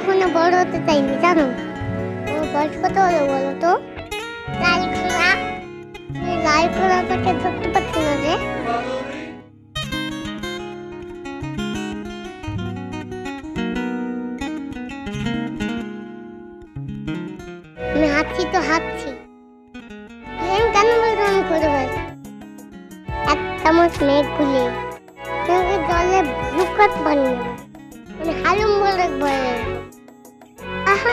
কখনো বড় হতে চাইনি জানো। তোমার বয়স কত হলো বলো তো? লাল ঘোড়া। লাল ঘোড়াটাকে ধরতে পারছি না যে। আমি হাঁটছি তো হাঁটছি, কেন বলতো আমি করে বেড়াচ্ছি। এক চামচ মেঘ গুলি জলে ভুকাত বানিয়ে মানে হালুম বলে বলে। আহা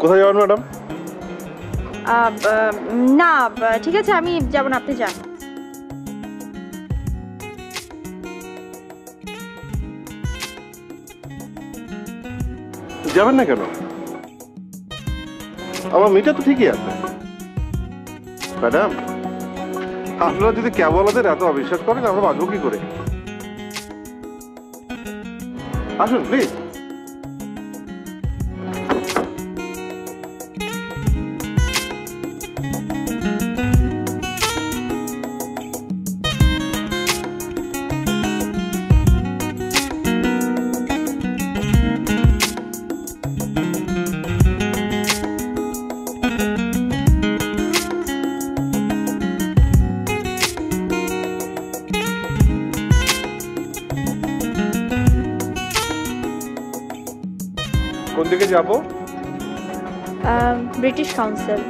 কোথায় যাবেন ম্যাডাম? না ঠিক আছে, আমি যাব না, আপনি যান। যাবেন না কেন? আমার মেয়েটা তো ঠিকই আছে। ম্যাডাম, আপনারা যদি ক্যাবওয়ালাদের এত অবিশ্বাস করেন, আমরা বাঁচবো কি করে? আসুন প্লিজ। কোন দিকে যাবো? British council.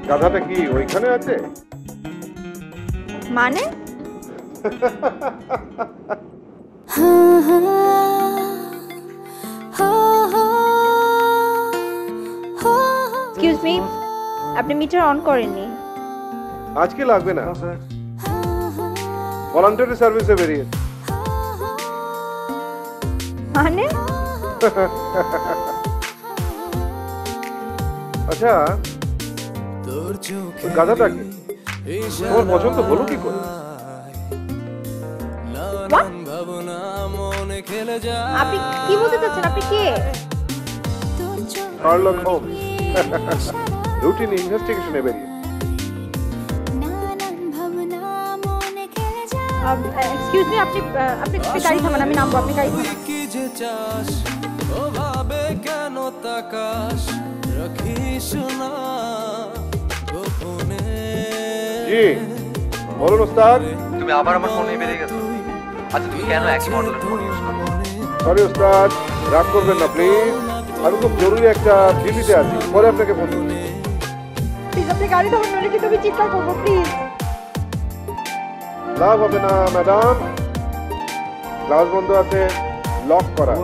গাধাটা কি ওইখানে আছে? মানে এক্সকিউজ মি, আপনি মিটার অন করেননি। আজকে লাগবে না, ভলান্টারি সার্ভিসে বেরিয়ে। মানে আচ্ছা, গাধাটা কি তোমার পছন্দ হলো কি করে? আপনি কি বলতে চাচ্ছেন? আপনি কে? শার্লক হোমস, রুটিন ইনভেস্টিগেশনে বেরিয়ে। এক্সকিউজ মি, আপনি গাড়ি থামান, আমি নামবো, আপনি গাড়ি থামান। জি বলুন ওস্তাদ। তুমি আবার আমার ফোনে বেরিয়ে গেছো। আচ্ছা তুমি কেন একই মডেলের ফোন ইউজ করো? সরি ওস্তাদ, রাগ করবেন না প্লিজ। আমি খুব জরুরি একটা ডিউটিতে আছি, পরে আপনাকে ফোন করছি। প্লিজ আপনি গাড়ি থামান, নইলে কিন্তু আমি চিৎকার করবো। প্লিজ। লাভ হবে না ম্যাডাম, গ্লাস বন্ধ আছে, লক করা।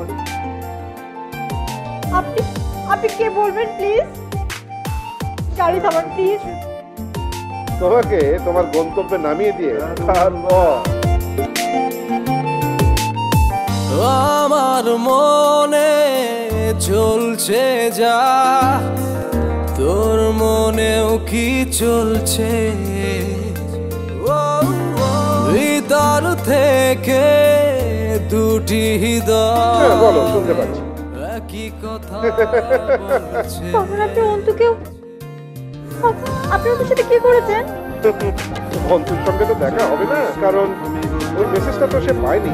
আপনি কে বলবেন? প্লিজ গাড়ি থামান প্লিজ। তোমাকে তোমার গন্তব্যে নামিয়ে দিয়ে তারপর আমার মনে চলছে যা, তোর মনেও কি চলছে? ভিতর থেকে দুটি হৃদয় বলো, শুনতে পাচ্ছি। একই কথা আপনি অন্তুকেও, আপনি ওদের সাথে কি করেছেন? অন্তুর সঙ্গে তো দেখা হবে না, কারণ ওই মেসেজটা তো সে পায়নি।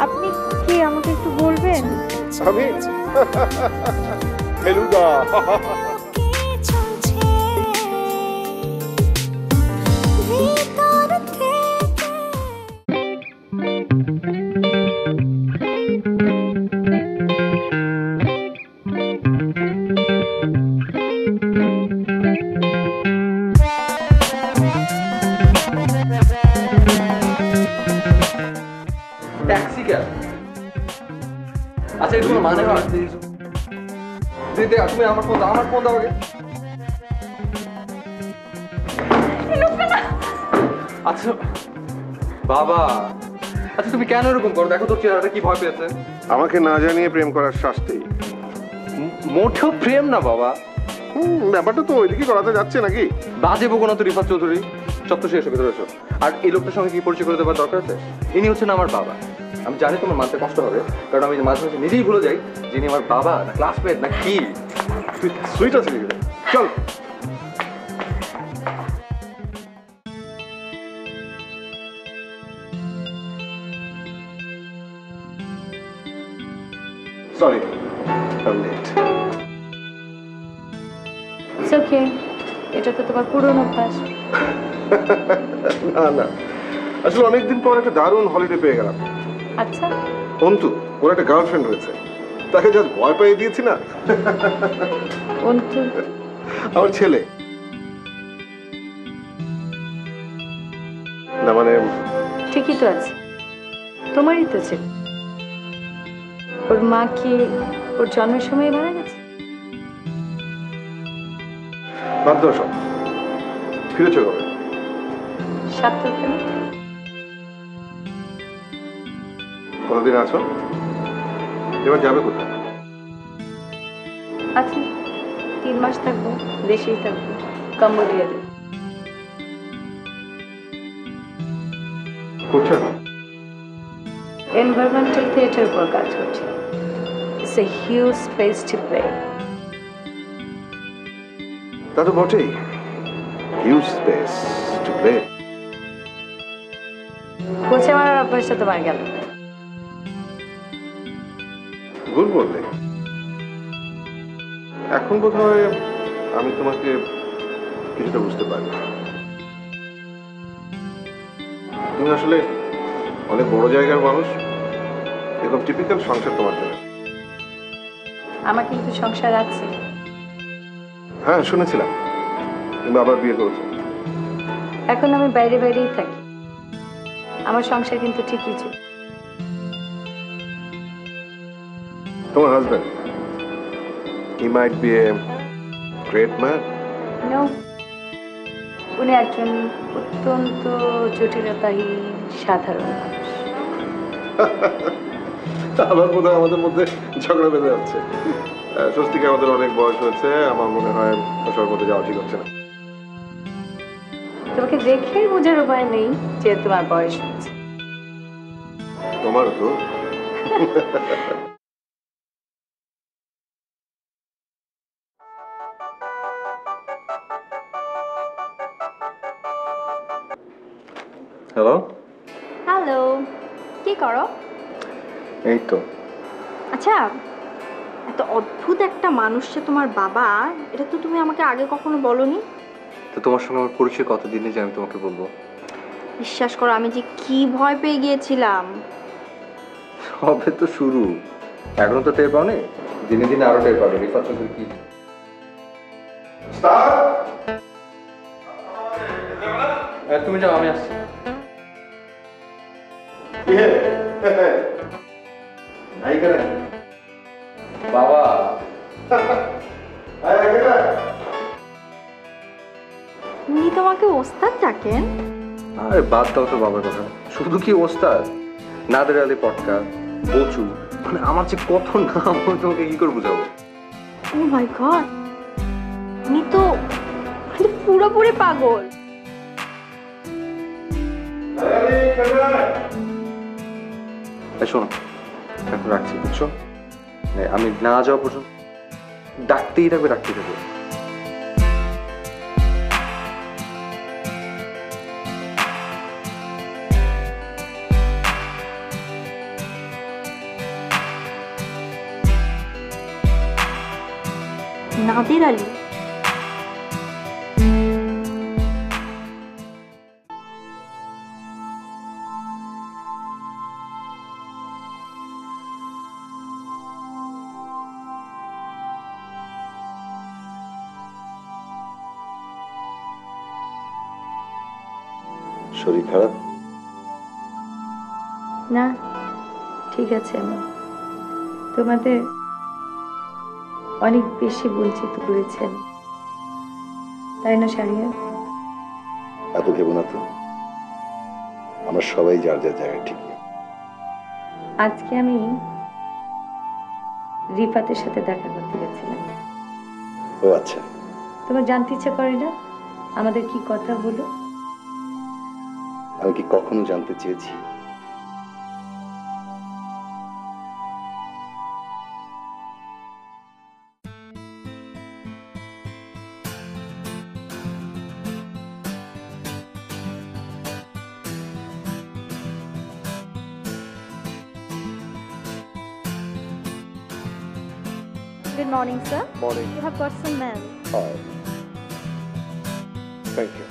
আপনি কি আমাকে একটু বলবেন? আমি ফেলুদা। আচ্ছা এর কোনো মানে হয়? দিদি তুমি আমার ফোন দাও আগে। আচ্ছা বাবা, আচ্ছা তুমি কেন এরকম করো? দেখো তোর চেহারাটা কি ভয় পেয়েছে। আমাকে না জানিয়ে প্রেম করার শাস্তি। মোটেও প্রেম না বাবা। ব্যাপারটা তো ওইদিকে করাতে যাচ্ছে নাকি? বাজে বকো না তো রিফাত চৌধুরী। চত্বর শেষ ভেতরে এসো। আর এই লোকটার সঙ্গে কি পরিচয় করে দেওয়ার দরকার আছে? ইনি হচ্ছেন আমার বাবা। আমি জানি তোমার মানতে কষ্ট হবে, কারণ আমি মাঝে মাঝে নিজেই ভুলে যাই যিনি আমার বাবা না ক্লাসমেট না কি। তুই সুইট আছে চল। Sorry, I'm late. It's okay. এটা তো তোমার পুরনো অভ্যাস। না আসলে অনেকদিন পর একটা দারুণ হলিডে পেয়ে গেলাম। আচ্ছা, অন্তু, ওর একটা গার্লফ্রেন্ড হয়েছে, তাকে জাস্ট ভয় পাইয়ে দিয়েছি না। অন্তু আমার ছেলে না, মানে ঠিকই তো আছে, তোমারই তো ছিল। ওর মা কি ওর জন্মের সময় মারা গেছে? বাধ্য সব ফিরেছে কবে? 7 কেন? কতদিন আছো? এবার যাবে কোথায়? আচ্ছা 3 মাস থাকবো, দেশেই থাকবো, কম্বোডিয়াতে। করছে না? এনভায়রনমেন্টাল থিয়েটার উপর কাজ করছি। It's a huge space to play. তা তো বটেই, হিউজ স্পেস টু প্লে। কোচে মারার অভ্যাসটা তোমার গেল। ভুল বললে। এখন বোধহয় আমি তোমাকে কিছুটা বুঝতে পারি। তুমি আসলে অনেক বড় জায়গার মানুষ, এরকম টিপিক্যাল সংসার তোমার জন্য। আমার কিন্তু সংসার আছে। হ্যাঁ শুনেছিলাম, তুমি আবার বিয়ে করেছো। এখন আমি বাইরে বাইরেই থাকি, আমার সংসার কিন্তু ঠিকই ছিল। তোমার husband, he might be a great man. No, উনি একজন অত্যন্ত জটিলতাহীন সাধারণ মানুষ। আবার বোধহয় আমাদের মধ্যে ঝগড়া বেঁধে যাচ্ছে। স্বস্তিকে আমাদের অনেক বয়স হয়েছে, আমার মনে হয় ওসবের মধ্যে যাওয়া ঠিক হচ্ছে না। তোমাকে দেখেই বোঝার উপায় নেই যে তোমার বয়স হচ্ছে। তোমারও তো। হ্যালো, হ্যালো, কি করো? এই তো। আচ্ছা, এত অদ্ভুত একটা মানুষ যে তোমার বাবা, এটা তো তুমি আমাকে আগে কখনো বলোনি। তো তোমার সঙ্গে আমার পরিচয় কতদিনে যে আমি তোমাকে বলবো? বিশ্বাস করো, আমি যে কি ভয় পেয়ে গিয়েছিলাম। সবে তো শুরু, এখনো তো টের পাওনি, দিনে দিনে আরো টের পাবে। রিফাত চৌধুরী কি তুমি যাও, আমি আসছি। বাবা উনি তোমাকে ওস্তাদ ডাকেন? আরে বাদ দাও তো বাবার কথা। শুধু কি ওস্তাদ, নাদের আলী পটকা, বচু, মানে আমার যে কত নাম, আমি তোমাকে কি করে বুঝাবো? ও মাই গড, উনি তো পুরোপুরি পাগল। শোনো, এখন রাখছি, বুঝছো? আমি না যাওয়া পর্যন্ত ডাকতেই থাকবে। নাদের আলী? শরীর খারাপ? না, ঠিক আছে আমি। তোমাদের অনেক বেশি বঞ্চিত করেছেন, তাই না শারিয়া? এত ভেবো না তো, আমরা সবাই যার যার জায়গায় ঠিক। আজকে আমি রিফাতের সাথে দেখা করতে গেছিলাম। ও আচ্ছা, তোমার জানতে ইচ্ছে করে না আমাদের কি কথা হলো? আমি কি কখনো জানতে চেয়েছি? Good morning, sir. Morning. You have got some mail. Oh. Thank you.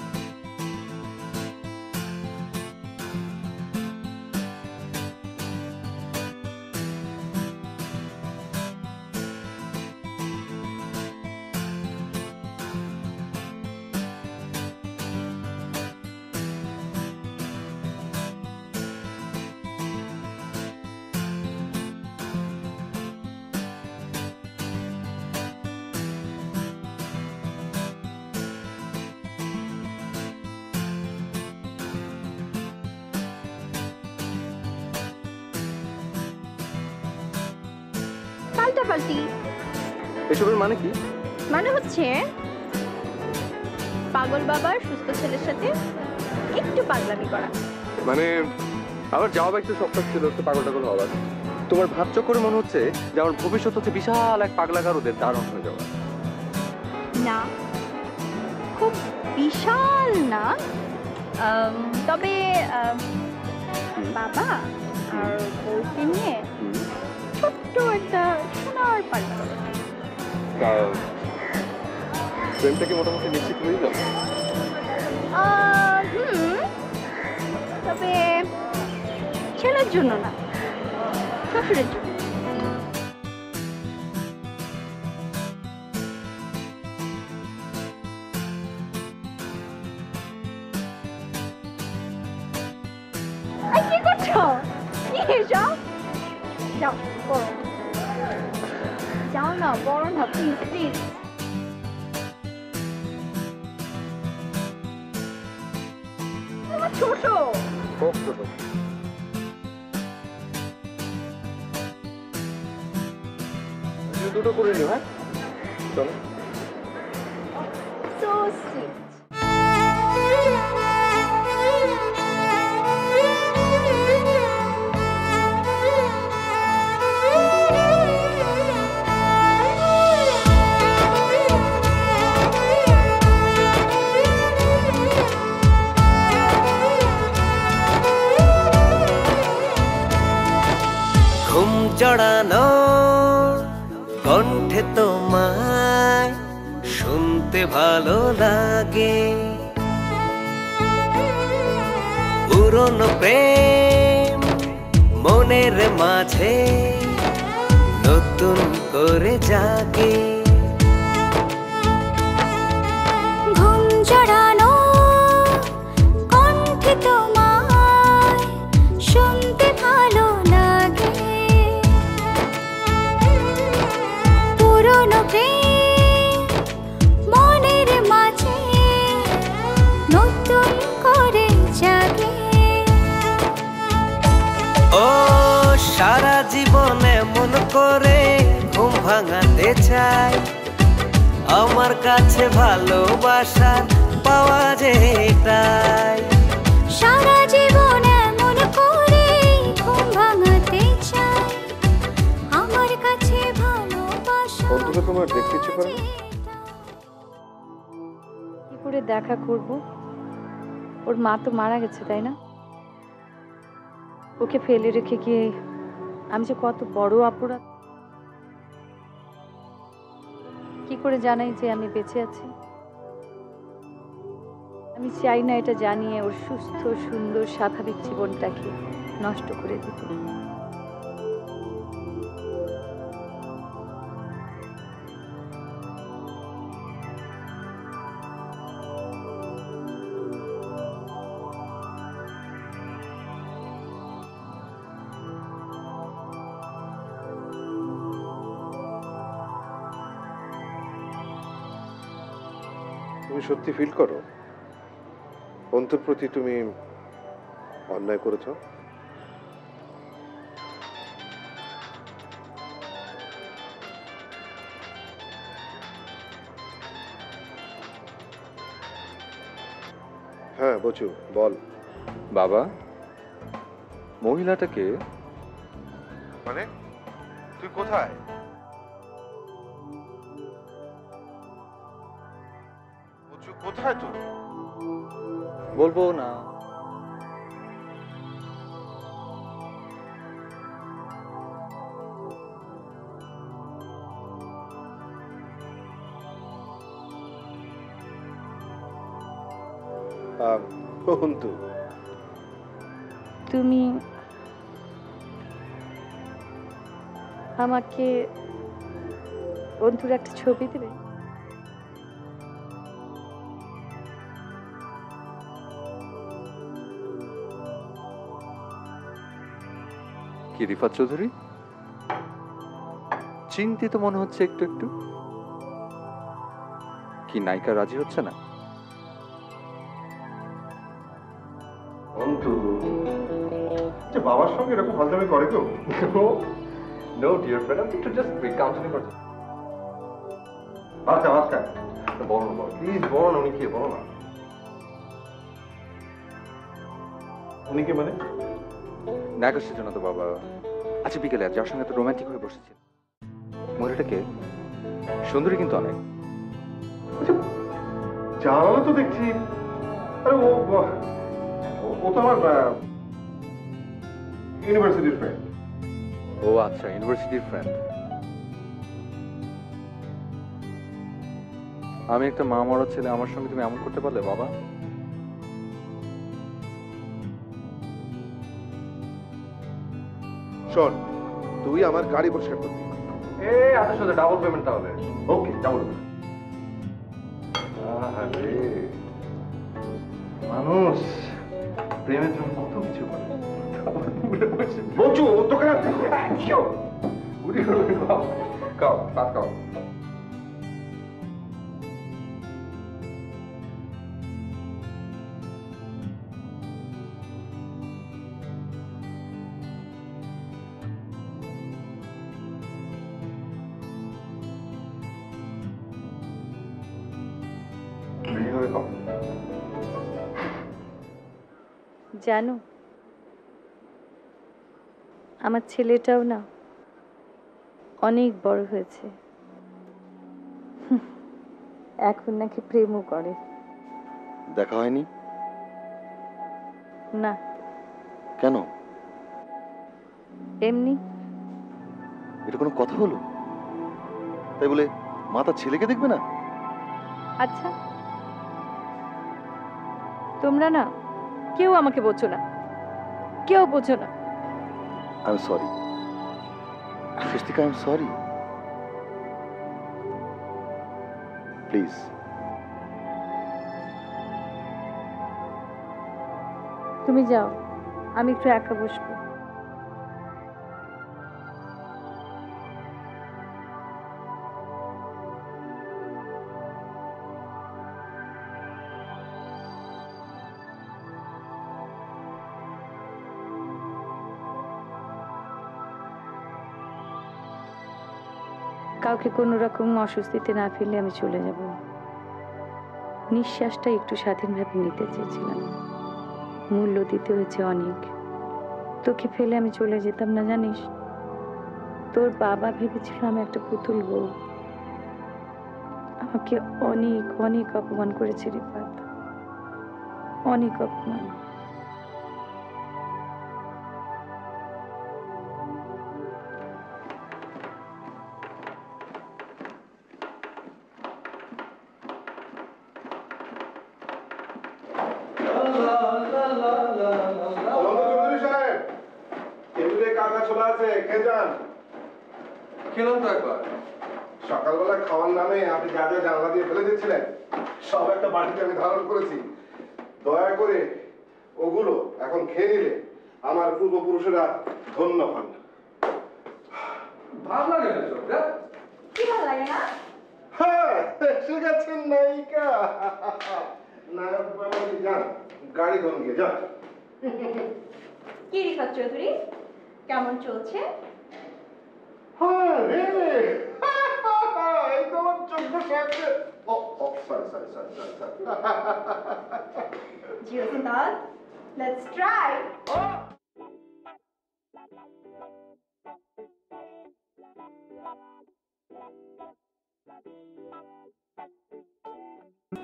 পাল্টাপাল্টি এসবের মানে কি? মানে হচ্ছে পাগল বাবার সুস্থ ছেলের সাথে একটু পাগলামি করা। মানে আমার যাওয়া একটু শখ ছিল একটু পাগল টাগল হওয়ার। তোমার ভাবছ করে মনে হচ্ছে যে আমার ভবিষ্যৎ হচ্ছে বিশাল এক পাগলাগারদের দারুণ হয়ে যাওয়া। না, খুব বিশাল না, তবে বাবা আর বউকে নিয়ে ছোট্ট একটা সোনার পাল্টা। প্রেমটা কি মোটামুটি নিশ্চিত হয়ে গেল? তবে ছেলের জন্য না, শ্বশুরের জন্য। কি করছো? কি এসব? যাও পড়ো, যাও না, পড়ো না, প্লিজ প্লিজ। ছোট খুব ছোট। দুটো করে নিও। হ্যাঁ চলো। so sweet. ঘুম জড়ানো কণ্ঠে তোমায় শুনতে ভালো লাগে, পুরনো প্রেম মনের মাঝে নতুন করে জাগে। ঘুম জড়ানো কণ্ঠে তোমায় শুনতে ভালো লাগে, পুরনো প্রেম মনের মাঝে নতুন করে জাগে। ও সারা জীবনে মন করে ঘুম ভাঙাতে চাই, আমার কাছে ভালোবাসা পাওয়া যেটাই। সারা জীবন এমন করে ঘুম ভাঙাতে চাই, আমার কাছে ভালোবাসা। বন্ধুকে তোমার দেখতে ইচ্ছে করে না? কি করে দেখা করব? ওর মা তো মারা গেছে, তাই না? ওকে ফেলে রেখে গিয়ে আমি যে কত বড় অপরাধ। কি করে জানাই যে আমি বেঁচে আছি? আমি চাই না এটা জানিয়ে ওর সুস্থ সুন্দর স্বাভাবিক জীবনটাকে নষ্ট করে দিতে। তুমি সত্যি ফিল করো অন্তুর প্রতি তুমি অন্যায় করেছ? হ্যাঁ বচু, বল। বাবা, মহিলাটাকে মানে তুই কোথায়? বচু কোথায় তুই? বলবো না। অন্তু, তুমি আমাকে অন্তুর একটা ছবি দেবে? কি রিফাত চৌধুরী, চিন্তিত মনে হচ্ছে একটু একটু। কি নায়িকা রাজি হচ্ছে না? অন্তু যে বাবার সঙ্গে এরকম ফাজলামি করে কেউ? নো ডিয়ার ফ্রেন্ড, আমি একটু জাস্ট কাউন্সেলিং করছি। আচ্ছা আচ্ছা, বলো না, প্লিজ বলো না। উনি কে বলো না। উনি কে মানে? নায়কের জন্য তো বাবা। আচ্ছা বিকেলে যার সঙ্গে তো রোমান্টিক হয়ে বসেছে, মহিলাটাকে সুন্দরী কিন্তু অনেক। জানালো তো দেখছি। আরে ও তো আমার ইউনিভার্সিটির ফ্রেন্ড। ও আচ্ছা, ইউনিভার্সিটির ফ্রেন্ড। আমি একটা মা মরা ছেলে, আমার সঙ্গে তুমি এমন করতে পারলে বাবা? শোন, তুই আমার গাড়ি পরিষ্কার করবি। আচ্ছা সাথে ডাবল পেমেন্ট তাহলে। ওকে, ডাবল। মানুষ প্রেমের জন্য কত কিছু করে। বচু তোকে না কাও ভাত খাও। জানো, আমার ছেলেটাও না অনেক বড় হয়েছে, এখন নাকি প্রেমও করে। দেখা হয়নি না, কেন? এমনি। এটা কোনো কথা হলো? তাই বলে মা তার ছেলেকে দেখবে না? আচ্ছা, তোমরা না কেউ আমাকে বোঝো না, কেউ বোঝো না। I am sorry Swastika, I am sorry. Please. তুমি যাও, আমি একটু একা বসবো। কাউকে কোনো রকম অস্বস্তিতে না ফেলে আমি চলে যাব। নিঃশ্বাসটা একটু স্বাধীনভাবে নিতে চেয়েছিলাম, মূল্য দিতে হয়েছে অনেক। তোকে ফেলে আমি চলে যেতাম না জানিস। তোর বাবা ভেবেছিল আমি একটা পুতুল বউ। আমাকে অনেক অনেক অপমান করেছে রিফাত, অনেক অপমান। খেলাম তো একবার। সকালবেলা খাওয়ার নামে আপনি যা যা জানলা দিয়ে ফেলে দিচ্ছিলেন সব একটা বাটিতে আমি ধারণ করেছি। দয়া করে ওগুলো এখন খেয়ে নিলে আমার পূর্বপুরুষেরা ধন্য হন। ভালো লাগে না সব, কি ভালো লাগে না? হ্যাঁ, এসে গেছেন নায়িকা। নায়ক বাবাজি যান, গাড়ি ধরুন গিয়ে যান। কি রিফাত চৌধুরী, কেমন চলছে? হ্যাঁ রে, এই তো আমার চোখ সামনে। ও ও সরি। জি ওস্তাদ, লেটস ট্রাই।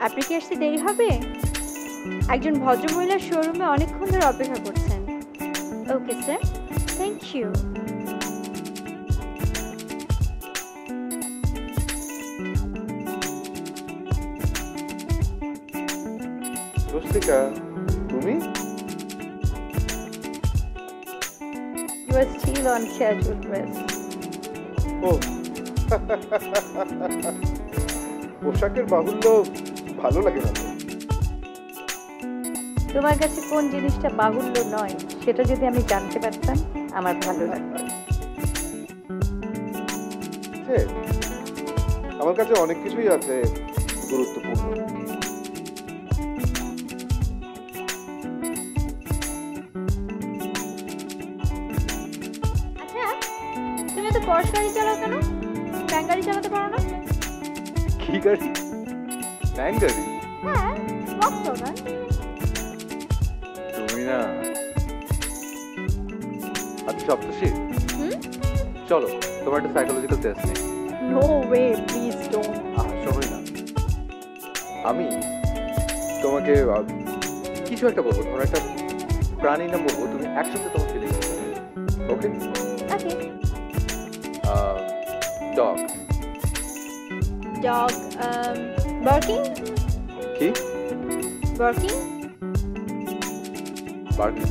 আপনি কি আসতে দেরি হবে? একজন ভদ্রমহিলার শোরুমে অনেকক্ষণ ধরে অপেক্ষা করছেন। Okay sir, thank you. Rustika, তুমি? You are still on casual dress. ও পোশাকের বাহুল্য ভালো লাগে না। তোমার কাছে কোন জিনিসটা বাহুল্য নয় সেটা যদি আমি জানতে পারতাম আমার ভালো লাগতো। আমার কাছে অনেক কিছুই আছে গুরুত্বপূর্ণ। আচ্ছা, তুমি এত পরশ গাড়ি চালাও কেন? ব্যাং গাড়ি চালাতে পারো না? কি গাড়ি? ব্যাং গাড়ি? হ্যাঁ, Volkswagen। তুমি না। আচ্ছা সপ্তর্ষি, চলো তোমার একটা সাইকোলজিক্যাল টেস্ট নেই। No way, please don't. শোনোই না, আমি তোমাকে কিছু একটা বলবো, ধরো একটা প্রাণীর নাম বলবো, তুমি একসাথে তোমার ফিলিং ওকে? ওকে। ডগ। Dog, barking. কি? বার্কিং। বার্কিং।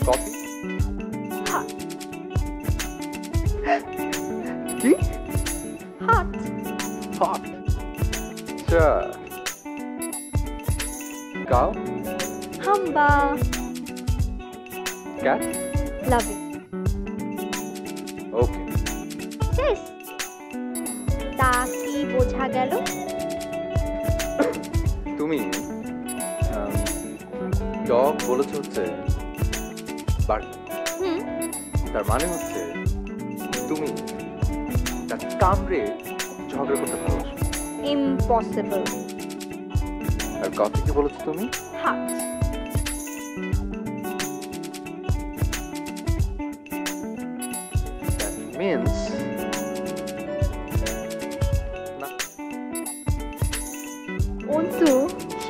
কফি। হট। কি? হট। হট। আচ্ছা। কাউ। হাম্বা। ক্যাট। লাভ ইট। ওকে। শেষ। তা কি বোঝা গেল? তুমি ডগ বলেছ হচ্ছে বার্কিং, তার মানে হচ্ছে তুমি তার কামড়ে ঝগড়া করতে ভালোবাসো। ইম্পসিবল। আর কফি কি বলেছো তুমি? হট। দ্যাট মিন্স না। Antu,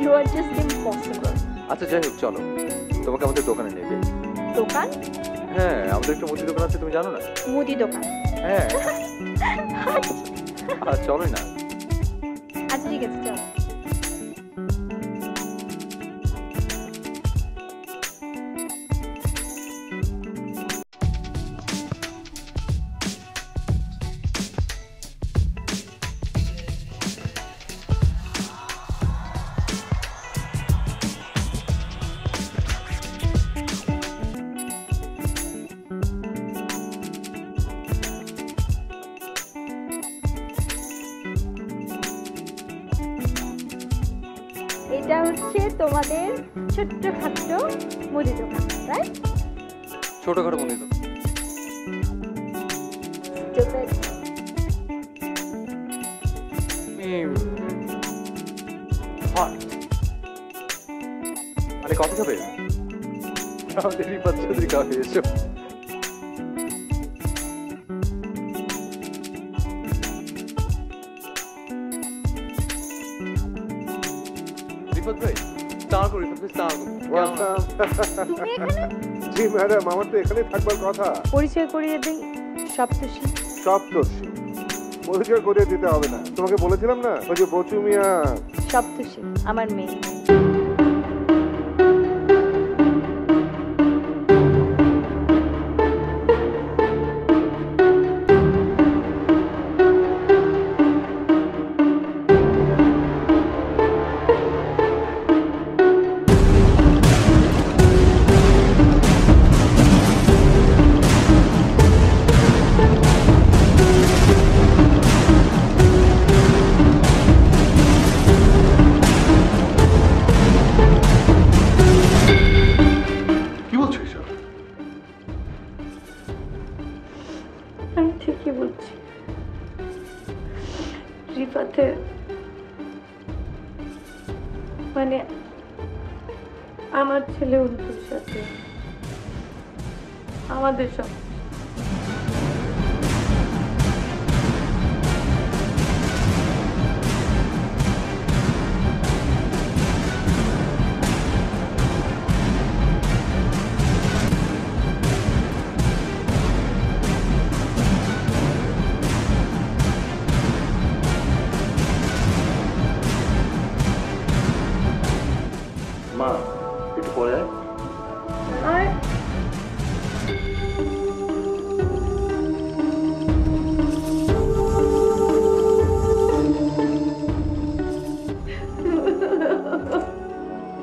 you are just impossible. আচ্ছা যাই হোক, চলো তোমাকে আমাদের দোকানে নিয়ে যাই। দোকান? হ্যাঁ, আমাদের একটা মুদি দোকান আছে, তুমি জানো না? মুদি দোকান? হ্যাঁ। আর চলোই না। আচ্ছা ঠিক আছে, চল। এটা হচ্ছে তোমাদের ছোট্টখাট্ট মুদি দোকান, রাইট? ছোটখাটো মুদি দোকান। Stupid. হট। আরে কফি খাবে? আমাদের রিফাত চৌধুরী কফি, এসো। রিফাত ভাই, সালাম আলাইকুম। রিফাত ভাই, সালাম আলাইকুম। তুমি এখানে? জি ম্যাডাম, আমার তো এখানে থাকবার কথা। পরিচয় করিয়ে দিই, সপ্তর্ষি। সপ্তর্ষি? পরিচয় করিয়ে দিতে হবে না, তোমাকে বলেছিলাম না ওই যে বচু মিয়া। সপ্তর্ষি আমার মেয়ে। মানে আমার ছেলে অন্তুর সাথে আমাদের সব মা একটু পরে আয়। আর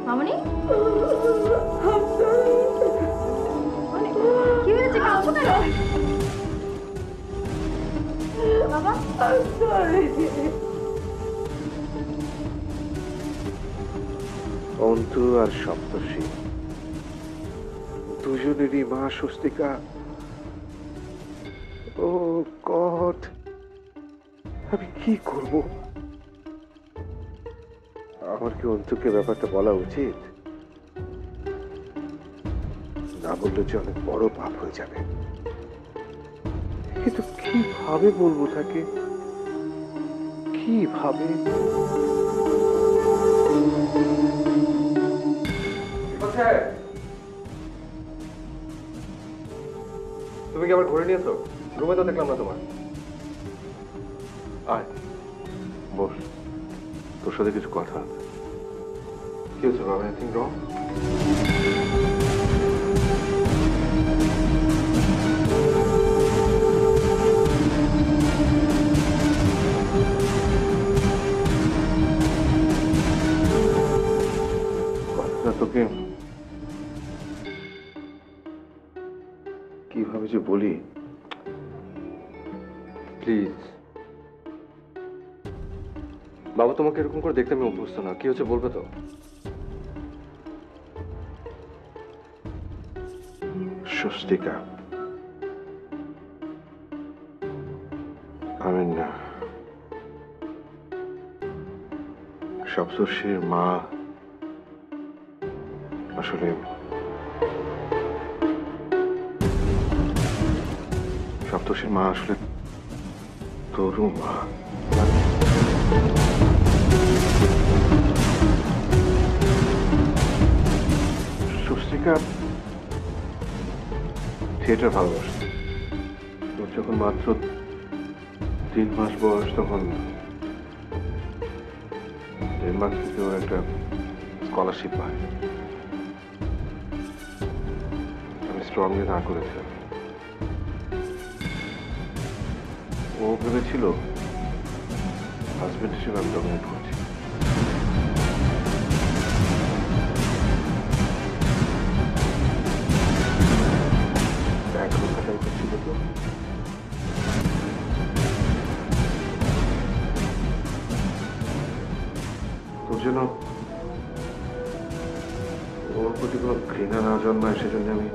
মামনি মামনি, কি হয়েছে, কাঁদছো কেন? বাবা অন্তু আর সপ্তর্ষি দুজনেরই মা স্বস্তিকা। ও গড, আমি কি করব? আমার কি অন্তুকে ব্যাপারটা বলা উচিত? না বললে যে অনেক বড় পাপ হয়ে যাবে। কিন্তু কিভাবে বলবো তাকে? কিভাবে? তুমি কি আবার ঘুরে নিয়েছো? রুমে তো দেখলাম না তোমার। আয় বস, তোর সাথে কিছু কথা আছে। কি হচ্ছে বাবা? Anything wrong? কথাটা তোকে কিভাবে যে বলি। প্লিজ বাবা, তোমাকে এরকম করে দেখতে আমি অভ্যস্ত না। কি হচ্ছে বলবে তো? স্বস্তিকা, আমি না সপ্তর্ষির মা আসলে সপ্তর্ষির মা আসলে তোরও মা। স্বস্তিকা থিয়েটার ভালোবাসে। ওর যখন মাত্র 3 মাস বয়স, তখন ডেনমার্ক থেকে ওর একটা স্কলারশিপ পায়। আমি স্ট্রংলি না করেছিলাম। ও ভেবেছিল হাজবেন্ড হিসেবে আমি ডমিনেট করছি। ছিল তো তোর জন্য ওর প্রতি কোনো ঘৃণা না জন্মায়, সেজন্য আমি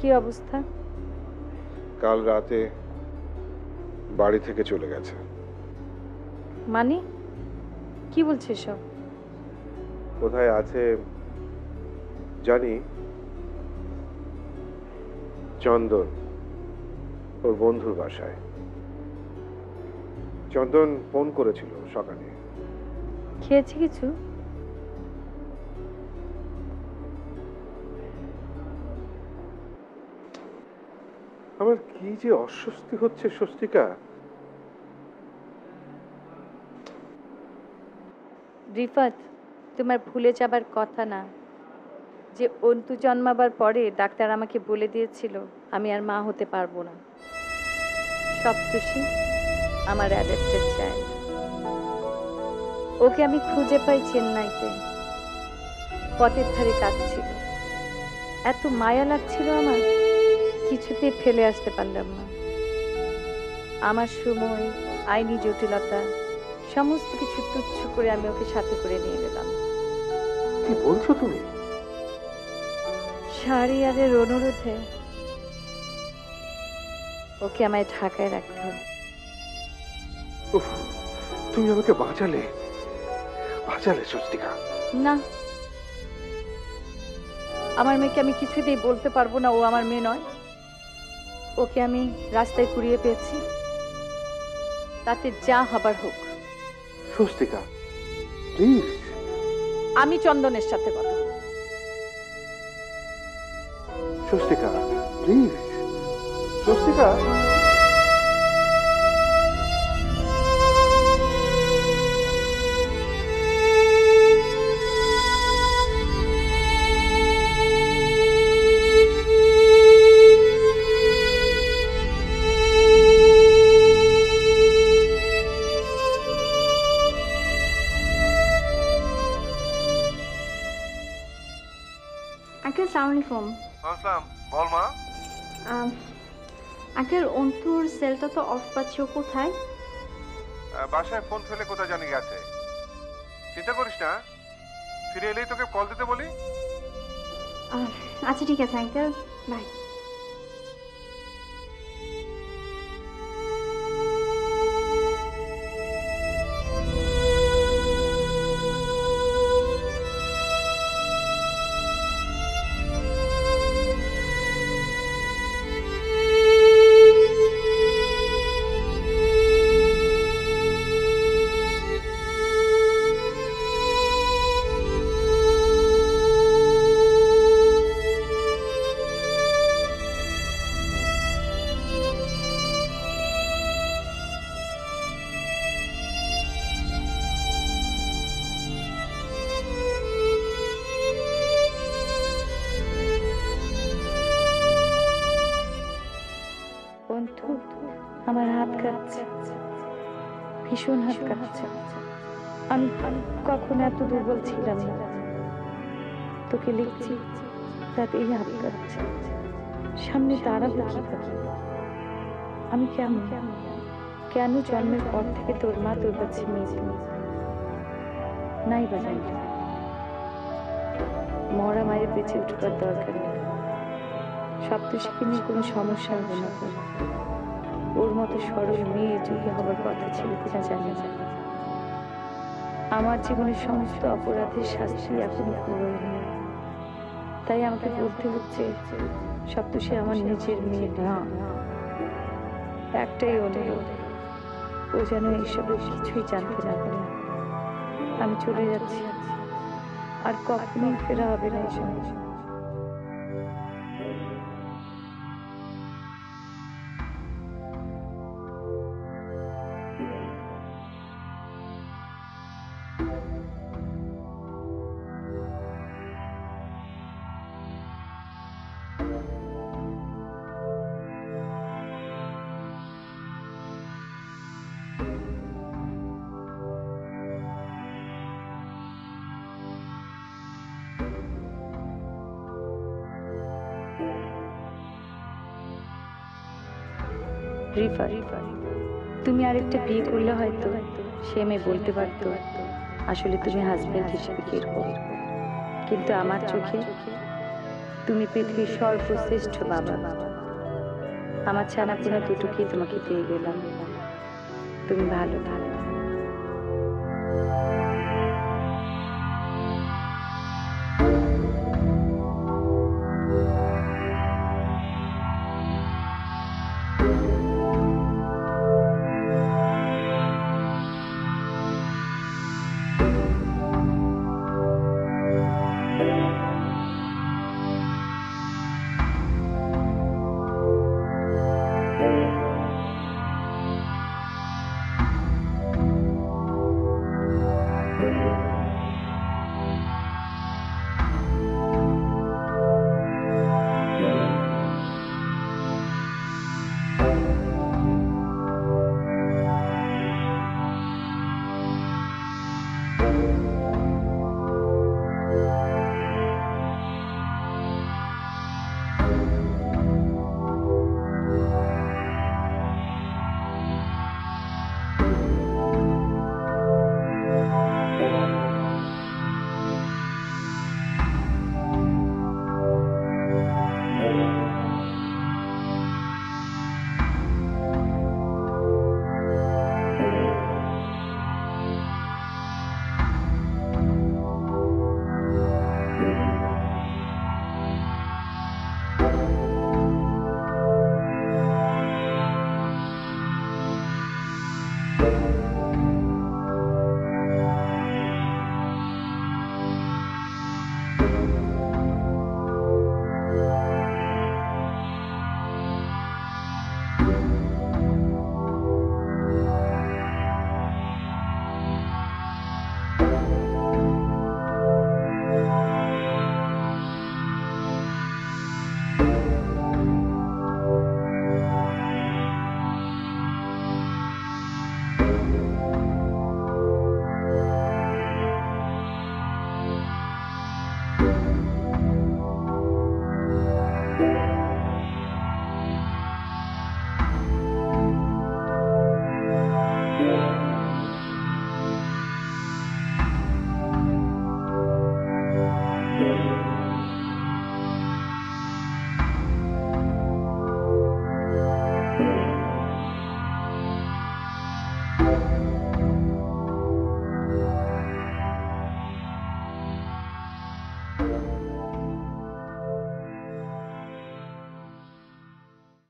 কি অবস্থা? কাল রাতে বাড়ি থেকে চলে গেছে। মানে কি বলছিস সব? কোথায় আছে জানি, চন্দন ওর বন্ধুর বাসায়। চন্দন ফোন করেছিল সকালে। খেয়েছি কিছু? আমার কি যে অস্বস্তি হচ্ছে স্বস্তিকা। রিফাত, তোমার ভুলে যাবার কথা না যে অন্তু জন্মাবার পরে ডাক্তার আমাকে বলে দিয়েছিল আমি আর মা হতে পারবো না। সপ্তর্ষি আমার অ্যাডাপ্টেড চাইল্ড। ওকে আমি খুঁজে পাই চেন্নাইতে, পথের ধারে কাঁদছিল। এত মায়া লাগছিল আমার, কিছুতেই ফেলে আসতে পারলাম না। আমার সময়, আইনি জটিলতা সমস্ত কিছু তুচ্ছ করে আমি ওকে সাথে করে নিয়ে গেলাম। কি বলছো তুমি? শাহরিয়ারের অনুরোধে ওকে আমায় ঢাকায় রাখতে হবে। উফ, তুমি আমাকে বাঁচালে, বাঁচালে স্বস্তিকা। না, আমার মেয়েকে আমি কিছুতেই বলতে পারবো না ও আমার মেয়ে নয়। ওকে আমি রাস্তায় কুড়িয়ে পেয়েছি, তাতে যা হবার হোক। স্বস্তিকা প্লিজ। আমি চন্দনের সাথে কথা বলবো। স্বস্তিকা প্লিজ। স্বস্তিকা আঙ্কেল সালাম আলাইকুম। আসসালাম, বল মা। আঙ্কেল অন্তুর সেলটা তো অফ পাচ্ছি, ও কোথায়? বাসায় ফোন ফেলে কোথায় জানি গেছে। চিন্তা করিস না, ফিরে এলেই তোকে কল দিতে বলি। আচ্ছা ঠিক আছে আঙ্কেল, বাই। আমার হাত কাঁপছে, ভীষণ হাত কাঁপছে। আমি কখনো এত দুর্বল ছিলাম না। তোকে লিখছি, তাতেই হাত কাঁপছে। সামনে দাঁড়াবো কিভাবে? আমি কেন জন্মের পর থেকে তোর মা তোর কাছে মেয়ে নাই বানাই? মরা মায়ের বেঁচে উঠবার দরকার নেই। সপ্তর্ষিকে নিয়ে কোনো সমস্যা হবে না। ওর মতো সরল মেয়ে যুগে হবার কথা ছিল কিনা জানি না। আমার জীবনের সমস্ত অপরাধের শাস্তি এখনো পুরোয়নি, তাই আমাকে বলতে হচ্ছে সপ্তর্ষি আমার নিজের মেয়ে না। একটাই অনুরোধ, ও যেন এইসবের কিছুই জানতে না পারে। আমি চলে যাচ্ছি, আর কখনোই ফেরা হবে না এই সময়। রিফা, তুমি আরেকটা বিয়ে করলে হয়তো সে মেয়ে বলতে পারতো আসলে তুমি হাজবেন্ড হিসেবে কিরকম। কিন্তু আমার চোখে তুমি পৃথিবীর সর্বশ্রেষ্ঠ বাবা। আমার ছানাপোনা দুটোকেই তোমাকে দিয়ে গেলাম। তুমি ভালো ভালো।